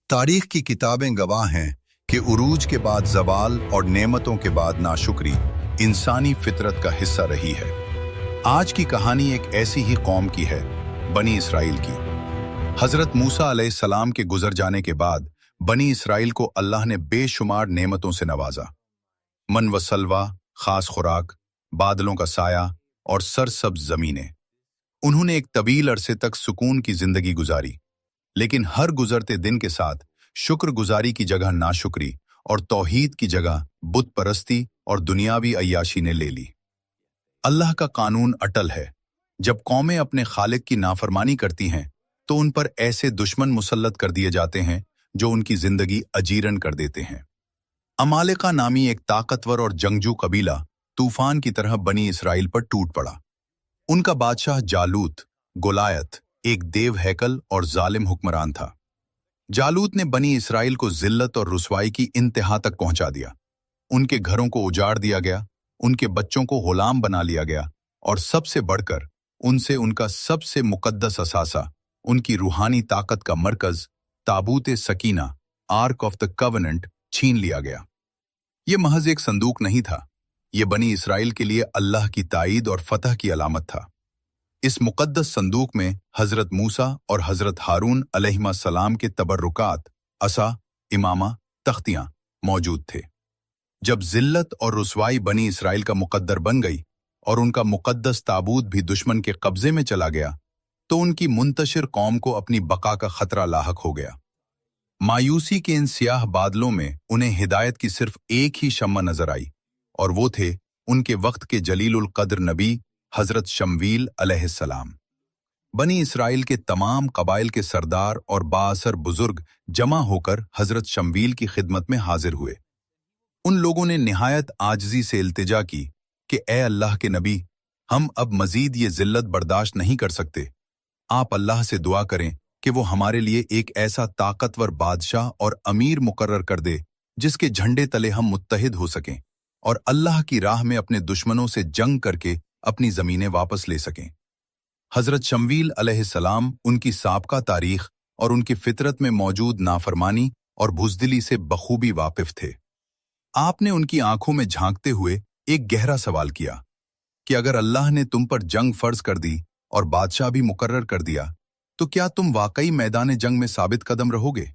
तारीख की किताबें गवाह हैं कि उरूज के बाद ज़वाल और नेमतों के बाद नाशुक्री इंसानी फितरत का हिस्सा रही है। आज की कहानी एक ऐसी ही कौम की है, बनी इसराइल की। हज़रत मूसा अलैहिस्सलाम के गुजर जाने के बाद बनी इसराइल को अल्लाह ने बेशुमार नेमतों से नवाजा। मन व सलवा, खास खुराक, बादलों का साया और सरसब्ज ज़मीनें। उन्होंने एक तवील अरसे तक सुकून की जिंदगी गुजारी, लेकिन हर गुजरते दिन के साथ शुक्रगुजारी की जगह नाशुक्री और तौहीद की जगह बुत परस्ती और दुनियावी अय्याशी ने ले ली। अल्लाह का कानून अटल है, जब कौमें अपने खालिक की नाफरमानी करती हैं तो उन पर ऐसे दुश्मन मुसल्लत कर दिए जाते हैं जो उनकी जिंदगी अजीरन कर देते हैं। अमालेका नामी एक ताकतवर और जंगजू कबीला तूफान की तरह बनी इसराइल पर टूट पड़ा। उनका बादशाह जालूत गोलायत एक देव हैकल और जालिम हुक्मरान था। जालूत ने बनी इसराइल को जिल्लत और रुसवाई की इंतहा तक पहुंचा दिया। उनके घरों को उजाड़ दिया गया, उनके बच्चों को गुलाम बना लिया गया और सबसे बढ़कर उनसे उनका सबसे मुकद्दस असासा, उनकी रूहानी ताकत का मरकज ताबूत Sakina, arc of the covenant, छीन लिया गया। ये महज एक संदूक नहीं था, ये बनी इसराइल के लिए अल्लाह की ताईद और फतह की अलामत था। इस मुकद्दस संदूक में हजरत मूसा और हजरत हारून अलैहिस्सलाम के तबर्रुकात, असा, इमामा, तख्तियां मौजूद थे। जब जिल्लत और रुसवाई बनी इसराइल का मुकद्दर बन गई और उनका मुकद्दस ताबूत भी दुश्मन के कब्जे में चला गया, तो उनकी मुंतशिर कौम को अपनी बका का खतरा लाहक हो गया। मायूसी के इन सियाह बादलों में उन्हें हिदायत की सिर्फ एक ही शम्मा नजर आई, और वो थे उनके वक्त के जलीलुल कद्र नबी हजरत शमवील अलैहिस्सलाम। बनी इसराइल के तमाम कबाइल के सरदार और बाअसर बुजुर्ग जमा होकर हजरत शमवील की खिदमत में हाजिर हुए। उन लोगों ने निहायत आजिज़ी से इल्तिजा की कि ए अल्लाह के नबी, हम अब मजीद ये जिल्लत बर्दाश्त नहीं कर सकते। आप अल्लाह से दुआ करें कि वो हमारे लिए एक ऐसा ताकतवर बादशाह और अमीर मुकर्रर कर दे जिसके झंडे तले हम मुत्तहिद हो सकें और अल्लाह की राह में अपने दुश्मनों से जंग करके अपनी जमीनें वापस ले सकें। हजरत शमवील अलैहिस्सलाम उनकी साबका तारीख और उनकी फितरत में मौजूद नाफरमानी और बुज़दिली से बखूबी वाकिफ थे। आपने उनकी आंखों में झांकते हुए एक गहरा सवाल किया कि अगर अल्लाह ने तुम पर जंग फर्ज कर दी और बादशाह भी मुकर्रर कर दिया, तो क्या तुम वाकई मैदान जंग में साबित कदम रहोगे?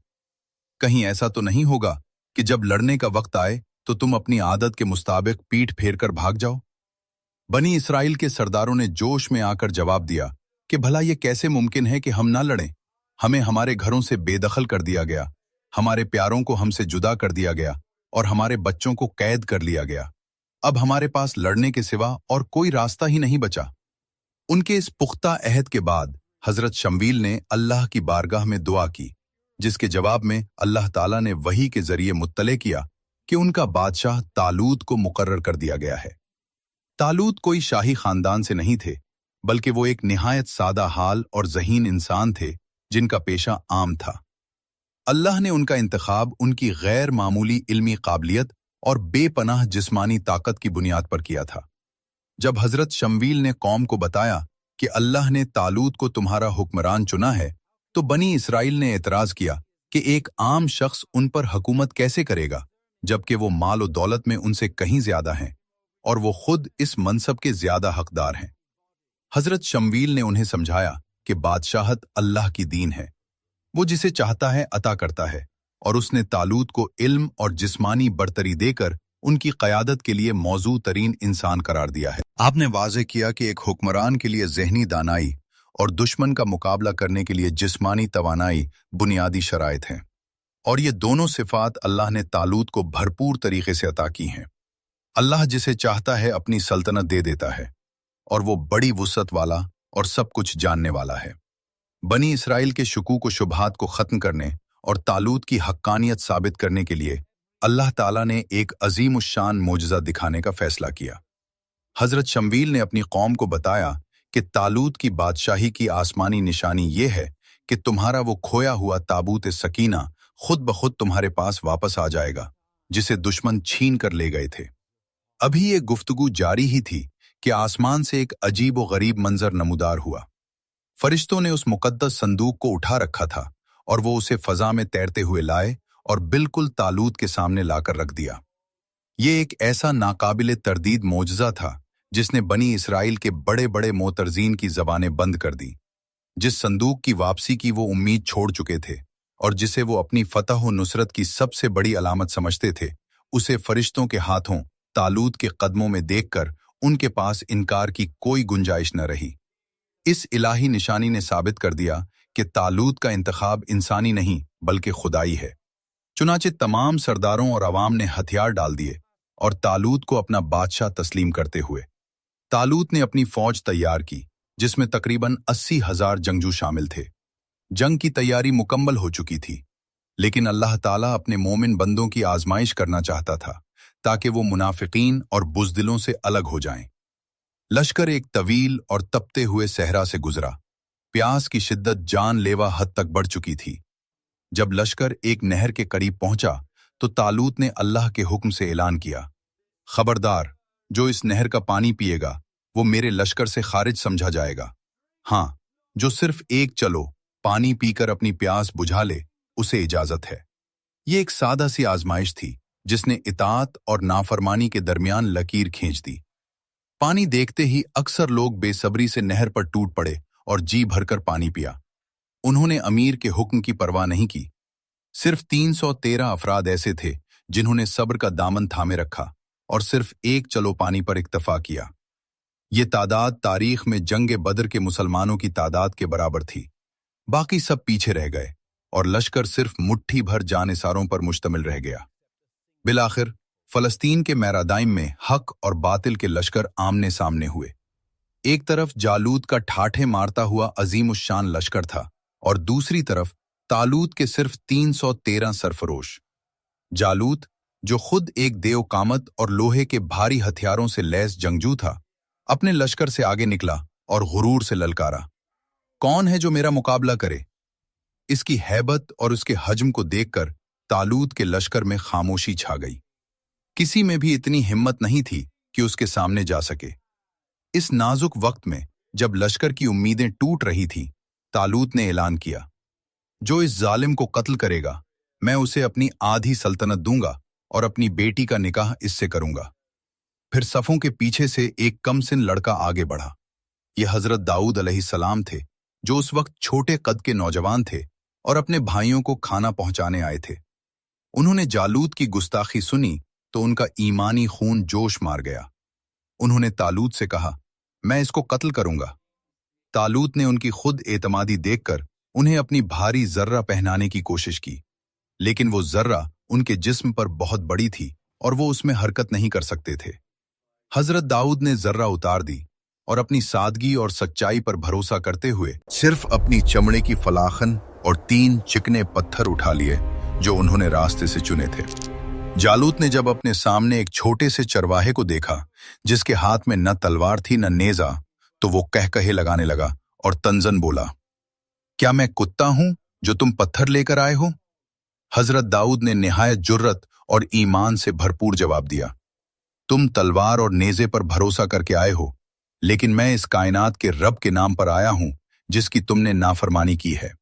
कहीं ऐसा तो नहीं होगा कि जब लड़ने का वक्त आए तो तुम अपनी आदत के मुताबिक पीठ फेर कर भाग जाओ? बनी इसराइल के सरदारों ने जोश में आकर जवाब दिया कि भला ये कैसे मुमकिन है कि हम ना लड़ें? हमें हमारे घरों से बेदखल कर दिया गया, हमारे प्यारों को हमसे जुदा कर दिया गया और हमारे बच्चों को कैद कर लिया गया। अब हमारे पास लड़ने के सिवा और कोई रास्ता ही नहीं बचा। उनके इस पुख्ता अहद के बाद हजरत शमवील ने अल्लाह की बारगाह में दुआ की, जिसके जवाब में अल्लाह ताला ने वही के जरिए मुत्तले किया कि उनका बादशाह तालूत को मुकर्रर कर दिया गया है। तालूत कोई शाही खानदान से नहीं थे, बल्कि वो एक निहायत सादा हाल और ज़हीन इंसान थे जिनका पेशा आम था। अल्लाह ने उनका इंतखाब उनकी गैर मामूली इल्मी काबिलियत और बेपनाह जिस्मानी ताकत की बुनियाद पर किया था। जब हजरत शमवील ने कौम को बताया कि अल्लाह ने तालूत को तुम्हारा हुक्मरान चुना है, तो बनी इसराइल ने एतराज किया कि एक आम शख्स उन पर हुकूमत कैसे करेगा, जबकि वो माल और दौलत में उनसे कहीं ज्यादा हैं और वो खुद इस मनसब के ज्यादा हकदार हैं। हजरत शमवील ने उन्हें समझाया कि बादशाहत अल्लाह की दीन है, वो जिसे चाहता है अता करता है, और उसने तालूत को इल्म और जिस्मानी बरतरी देकर उनकी क़यादत के लिए मौजू तरीन इंसान करार दिया है। आपने वाज़ेह किया कि एक हुक्मरान के लिए ज़हनी दानाई और दुश्मन का मुकाबला करने के लिए जिस्मानी तवानाई बुनियादी शराइत हैं, और ये दोनों सिफ़ात अल्लाह ने तालूत को भरपूर तरीके से अता की हैं। अल्लाह जिसे चाहता है अपनी सल्तनत दे देता है, और वो बड़ी वुसअत वाला और सब कुछ जानने वाला है। बनी इसराइल के शकूक व शुबहात को ख़त्म करने और तालूत की हक्कानियत साबित करने के लिए अल्लाह ताला ने एक अजीम उश्शान मोजज़ा दिखाने का फ़ैसला किया। हज़रत शमवील ने अपनी कौम को बताया कि तालूत की बादशाही की आसमानी निशानी ये है कि तुम्हारा वो खोया हुआ ताबूत सकीना खुद ब खुद तुम्हारे पास वापस आ जाएगा, जिसे दुश्मन छीन कर ले गए थे। अभी ये गुफ्तगू जारी ही थी कि आसमान से एक अजीब व गरीब मंजर नमूदार हुआ। फरिश्तों ने उस मुकद्दस संदूक को उठा रखा था और वो उसे फजा में तैरते हुए लाए और बिल्कुल तालूत के सामने लाकर रख दिया। ये एक ऐसा नाकाबिले तरदीद मोजज़ा था जिसने बनी इसराइल के बड़े बड़े मोतरजीन की जबानें बंद कर दी। जिस संदूक की वापसी की वो उम्मीद छोड़ चुके थे और जिसे वो अपनी फतह और नुसरत की सबसे बड़ी अलामत समझते थे, उसे फरिश्तों के हाथों तालूत के कदमों में देखकर उनके पास इनकार की कोई गुंजाइश न रही। इस इलाही निशानी ने साबित कर दिया कि तालूत का इंतखाब इंसानी नहीं बल्कि खुदाई है। चुनाचे तमाम सरदारों और अवाम ने हथियार डाल दिए और तालूत को अपना बादशाह तस्लीम करते हुए तालूत ने अपनी फौज तैयार की, जिसमें तकरीबन 80,000 जंगजू शामिल थे। जंग की तैयारी मुकम्मल हो चुकी थी, लेकिन अल्लाह ताला अपने मोमिन बंदों की आजमाइश करना चाहता था ताकि वो मुनाफिकीन और बुज़दिलों से अलग हो जाएं। लश्कर एक तवील और तपते हुए सहरा से गुजरा। प्यास की शिद्दत जानलेवा हद तक बढ़ चुकी थी। जब लश्कर एक नहर के करीब पहुंचा तो तालूत ने अल्लाह के हुक्म से ऐलान किया, खबरदार, जो इस नहर का पानी पिएगा वो मेरे लश्कर से खारिज समझा जाएगा। हाँ, जो सिर्फ एक चलो पानी पीकर अपनी प्यास बुझा ले, उसे इजाजत है। ये एक सादा सी आजमाइश थी जिसने इताअत और नाफरमानी के दरमियान लकीर खींच दी। पानी देखते ही अक्सर लोग बेसब्री से नहर पर टूट पड़े और जी भरकर पानी पिया। उन्होंने अमीर के हुक्म की परवाह नहीं की। सिर्फ 313 अफराद ऐसे थे जिन्होंने सब्र का दामन थामे रखा और सिर्फ एक चलो पानी पर इक्तफा किया। ये तादाद तारीख में जंग बदर के मुसलमानों की तादाद के बराबर थी। बाकी सब पीछे रह गए और लश्कर सिर्फ मुट्ठी भर जानिसारों पर मुश्तमिल रह गया। बिलाखिर फलस्तीन के मैदान में हक और बातिल के लश्कर आमने सामने हुए। एक तरफ जालूत का ठाठे मारता हुआ अजीमुश्शान लश्कर था और दूसरी तरफ तालूत के सिर्फ 313 सरफरोश। जालूत, जो खुद एक देवकामत और लोहे के भारी हथियारों से लैस जंगजू था, अपने लश्कर से आगे निकला और गुरूर से ललकारा, कौन है जो मेरा मुकाबला करे? इसकी हैबत और उसके हजम को देखकर तालूत के लश्कर में खामोशी छा गई। किसी में भी इतनी हिम्मत नहीं थी कि उसके सामने जा सके। इस नाजुक वक्त में जब लश्कर की उम्मीदें टूट रही थीं, तालूत ने ऐलान किया, जो इस जालिम को कत्ल करेगा, मैं उसे अपनी आधी सल्तनत दूंगा और अपनी बेटी का निकाह इससे करूंगा। फिर सफों के पीछे से एक कमसिन लड़का आगे बढ़ा। यह हजरत दाऊद अलैहिस्सलाम थे, जो उस वक्त छोटे कद के नौजवान थे और अपने भाइयों को खाना पहुंचाने आए थे। उन्होंने जालूत की गुस्ताखी सुनी तो उनका ईमानी खून जोश मार गया। उन्होंने तालूत से कहा, मैं इसको कत्ल करूंगा। तालूत ने उनकी खुद एतमादी देखकर उन्हें अपनी भारी जर्रा पहनाने की कोशिश की, लेकिन वो जर्रा उनके जिस्म पर बहुत बड़ी थी और वो उसमें हरकत नहीं कर सकते थे। हजरत दाऊद ने जर्रा उतार दी और अपनी सादगी और सच्चाई पर भरोसा करते हुए सिर्फ अपनी चमड़े की फलाखन और 3 चिकने पत्थर उठा लिए जो उन्होंने रास्ते से चुने थे। जालूत ने जब अपने सामने एक छोटे से चरवाहे को देखा जिसके हाथ में न तलवार थी न नेजा, तो वो कहकहे लगाने लगा और तंजन बोला, क्या मैं कुत्ता हूं जो तुम पत्थर लेकर आए हो? हजरत दाऊद ने निहायत जुर्रत और ईमान से भरपूर जवाब दिया, तुम तलवार और नेजे पर भरोसा करके आए हो, लेकिन मैं इस कायनात के रब के नाम पर आया हूं जिसकी तुमने नाफरमानी की है।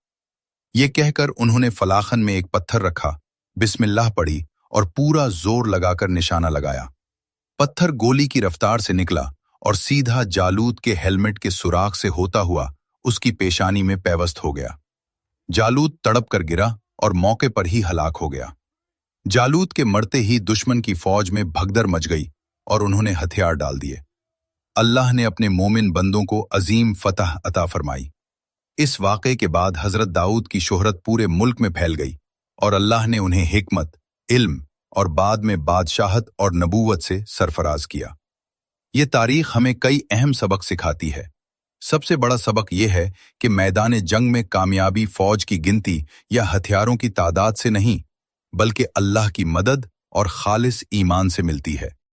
ये कहकर उन्होंने फलाखन में एक पत्थर रखा, बिस्मिल्लाह पढ़ी और पूरा जोर लगाकर निशाना लगाया। पत्थर गोली की रफ्तार से निकला और सीधा जालूत के हेलमेट के सुराख से होता हुआ उसकी पेशानी में पैवस्त हो गया। जालूत तड़प कर गिरा और मौके पर ही हलाक हो गया। जालूत के मरते ही दुश्मन की फौज में भगदड़ मच गई और उन्होंने हथियार डाल दिए। अल्लाह ने अपने मोमिन बंदों को अजीम फतह अता फरमाई। इस वाक़े के बाद हजरत दाऊद की शोहरत पूरे मुल्क में फैल गई और अल्लाह ने उन्हें हिकमत, इल्म और बाद में बादशाहत और नबूवत से सरफराज किया। ये तारीख हमें कई अहम सबक सिखाती है। सबसे बड़ा सबक यह है कि मैदान जंग में कामयाबी फौज की गिनती या हथियारों की तादाद से नहीं, बल्कि अल्लाह की मदद और खालिस ईमान से मिलती है।